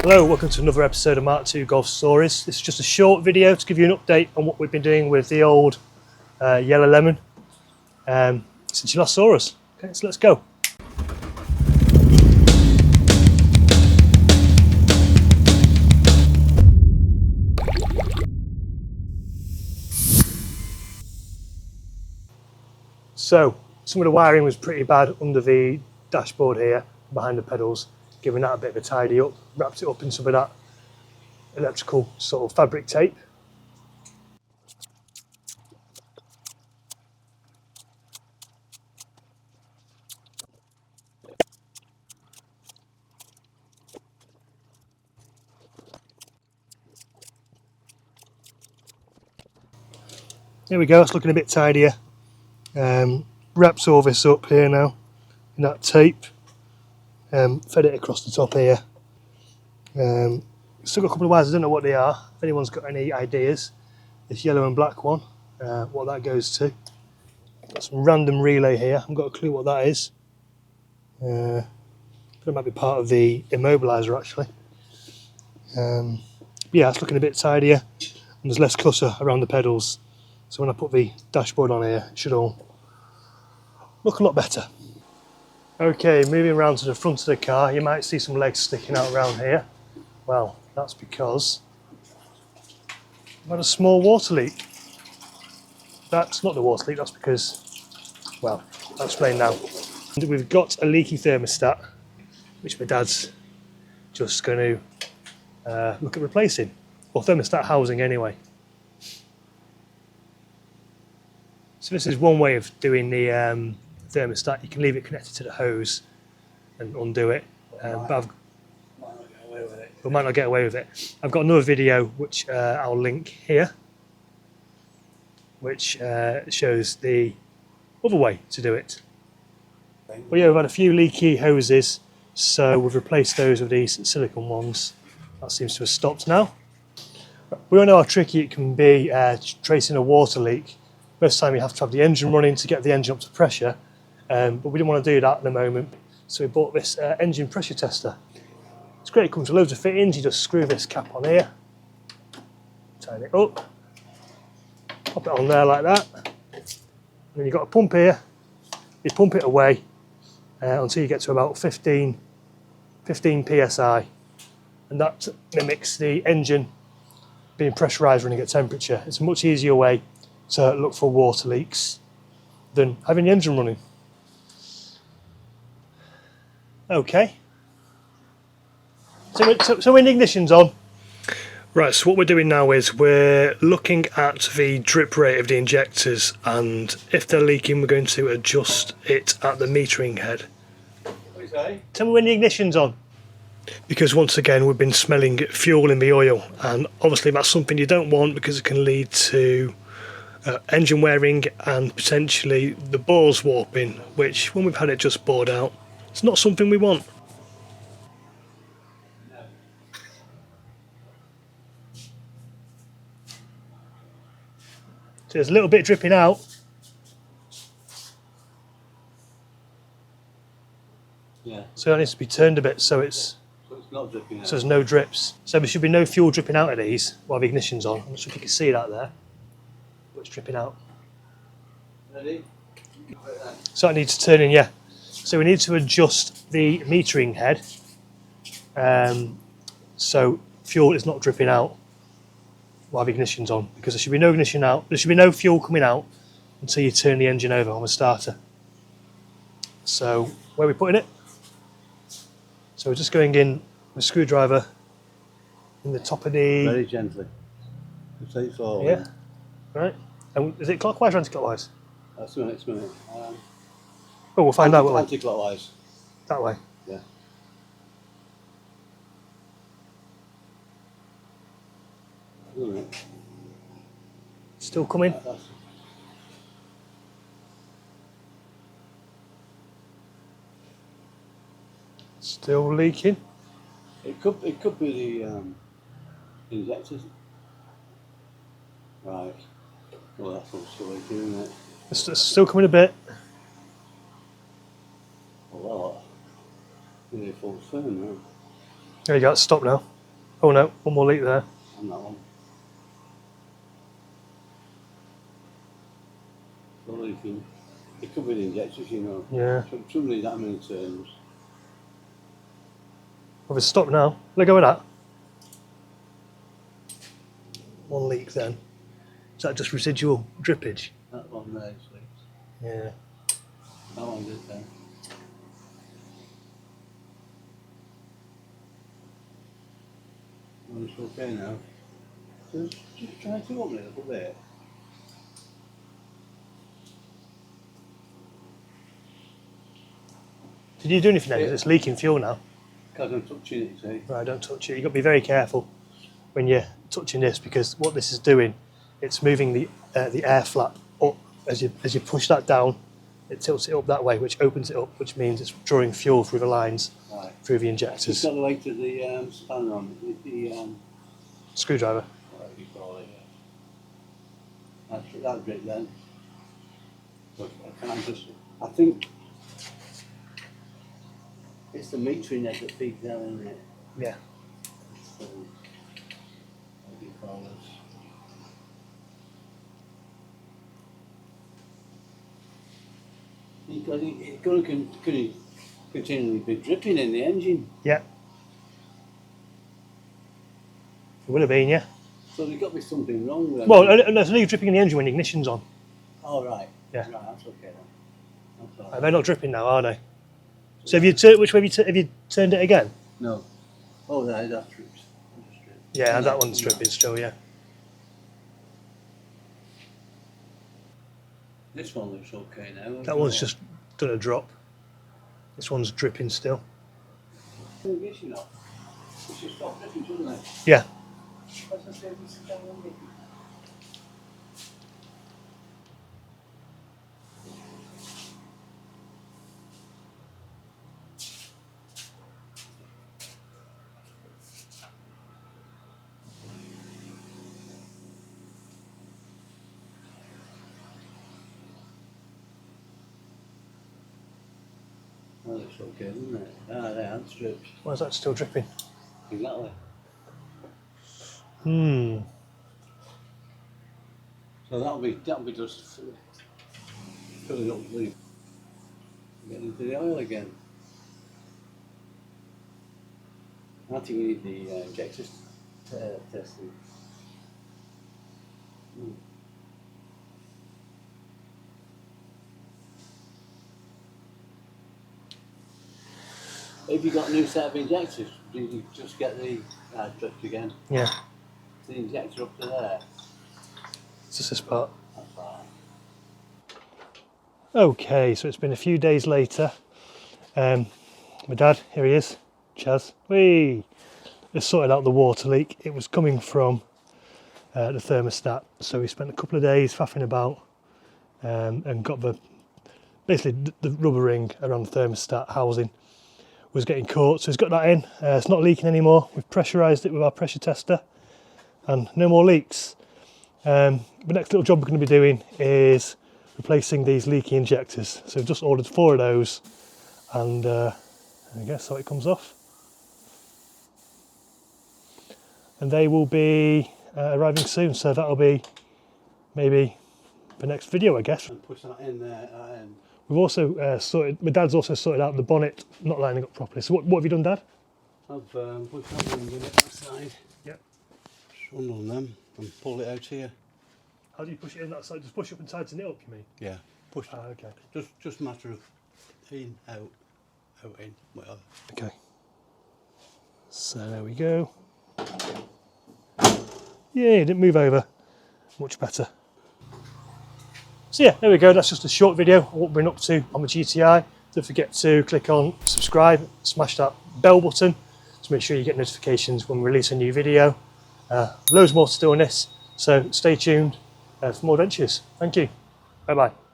Hello, welcome to another episode of MK2 Golf Stories. This is just a short video to give you an update on what we've been doing with the old yellow lemon since you last saw us. Okay, so let's go. So, some of the wiring was pretty bad under the dashboard here, behind the pedals, giving that a bit of a tidy up, wrapped it up in some of that electrical sort of fabric tape. There we go, it's looking a bit tidier. Wraps all this up here now in that tape. Fed it across the top here. Still got a couple of wires, I don't know what they are. If anyone's got any ideas, this yellow and black one, what that goes to. Got some random relay here, I haven't got a clue what that is. But it might be part of the immobiliser actually. Yeah, it's looking a bit tidier and there's less clutter around the pedals. So when I put the dashboard on here, it should all look a lot better. Okay, moving around to the front of the car, you might see some legs sticking out around here. Well, that's because I've had a small water leak. That's not the water leak, that's because, well, I'll explain now. We've got a leaky thermostat, which my dad's just going to look at replacing. Or thermostat housing anyway. So this is one way of doing the thermostat. You can leave it connected to the hose and undo it. But we might not get away with it. I've got another video which I'll link here, which shows the other way to do it. Well, yeah, we've had a few leaky hoses, so we've replaced those with these silicone ones. That seems to have stopped now. We all know how tricky it can be tracing a water leak. Most of the time you have to have the engine running to get the engine up to pressure, but we didn't want to do that at the moment, so we bought this engine pressure tester. It's great, it comes with loads of fittings. You just screw this cap on here, tighten it up, pop it on there like that, and then you've got a pump here. You pump it away until you get to about 15 psi, and that mimics the engine being pressurised running at temperature. It's a much easier way to look for water leaks than having the engine running. Okay. So when the ignition's on. Right, so what we're doing now is we're looking at the drip rate of the injectors, and if they're leaking we're going to adjust it at the metering head. What do you say? Tell me when the ignition's on. Because once again we've been smelling fuel in the oil, and obviously that's something you don't want because it can lead to engine wearing and potentially the balls warping, which when we've had it just bored out, it's not something we want. So there's a little bit dripping out. Yeah. So that needs to be turned a bit so it's not dripping out. So there's no drips. So there should be no fuel dripping out of these while the ignition's on. I'm not sure if you can see that there, but it's dripping out. Ready? So that needs turning, yeah. So we need to adjust the metering head so fuel is not dripping out while the ignition's on, because there should be no ignition out. There should be no fuel coming out until you turn the engine over on the starter. So where are we putting it? So we're just going in with a screwdriver in the top of the... Very gently. Take forward. Yeah. Right. And is it clockwise or anti-clockwise? That's a minute, Oh, we'll find out. Anti-clockwise. That way. Yeah. Still coming. Still leaking. It could be the injectors. Right. Well, that's all still leaking, isn't it? It's still coming a bit. A lot. Nearly full turn now. There you go, it's stopped now. Oh no, one more leak there. On that one. Still leaking. It could be the injectors, you know. Yeah. Somebody that many turns. Well, it's stopped now. Let go of that. One leak then. Is that just residual drippage? That one there is leaks. Yeah. That one did then. Well, it's okay now. Just try to open it a little bit. Did you do anything then? 'Cause it's leaking fuel now. Because I'm touching it, see? Right, don't touch it. You've got to be very careful when you're touching this, because what this is doing, it's moving the air flap up. As you push that down, it tilts it up that way, which opens it up, which means it's drawing fuel through the lines, Right. through the Just injectors. got the weight of the spanner on it, the Screwdriver. whatever you call it. That's it then. But I can't just. I think it's the metering head that feeds down, isn't it? Yeah. So, what do you call this? Because it's going to continually be dripping in the engine. Yeah. It would have been, yeah. So there's got to be something wrong there. Well, there's only dripping in the engine when the ignition's on. Oh, right. Yeah. Right, that's okay then. That's all right. They're not dripping now, are they? So have you which way have you turned it again? No. Oh, that's stripped. Yeah, that one's dripping still, yeah. This one looks okay now. That one's just done a drop. This one's dripping still. Yes, you know. It should stop dripping, shouldn't it? Yeah. That's the same as the one. That looks okay, doesn't it? Ah, they aren't stripped. Why is that still dripping? Exactly. So that'll be just filling up the getting into the oil again. I think we need the injectors testing. If you got a new set of injectors, do you just get the drift again? Yeah. The injector up to there. It's just this part. That's fine. Okay, so it's been a few days later. My dad, here he is, Chaz. Whee! Has sorted out the water leak. It was coming from the thermostat, so we spent a couple of days faffing about and got basically the rubber ring around the thermostat housing was getting caught, so he's got that in. It's not leaking anymore. We've pressurised it with our pressure tester and no more leaks. The next little job we're going to be doing is replacing these leaky injectors. So we've just ordered 4 of those, and I guess how it comes off. And they will be arriving soon, so that'll be maybe the next video, I guess. And push that in there at that end. We've also my dad's also sorted out the bonnet not lining up properly. So what have you done, Dad? I've put that one in it outside. Yep. Just on them and pull it out here. How do you push it in that side? Just push up and tighten it up, you mean? Yeah. Push. Okay. Just a matter of in, out, in, whatever. Okay. So there we go. Yeah, it didn't move over. Much better. So yeah, there we go. That's just a short video of what we've been up to on the GTI. Don't forget to click on subscribe, smash that bell button to make sure you get notifications when we release a new video. Loads more to do on this, so stay tuned for more adventures. Thank you. Bye bye.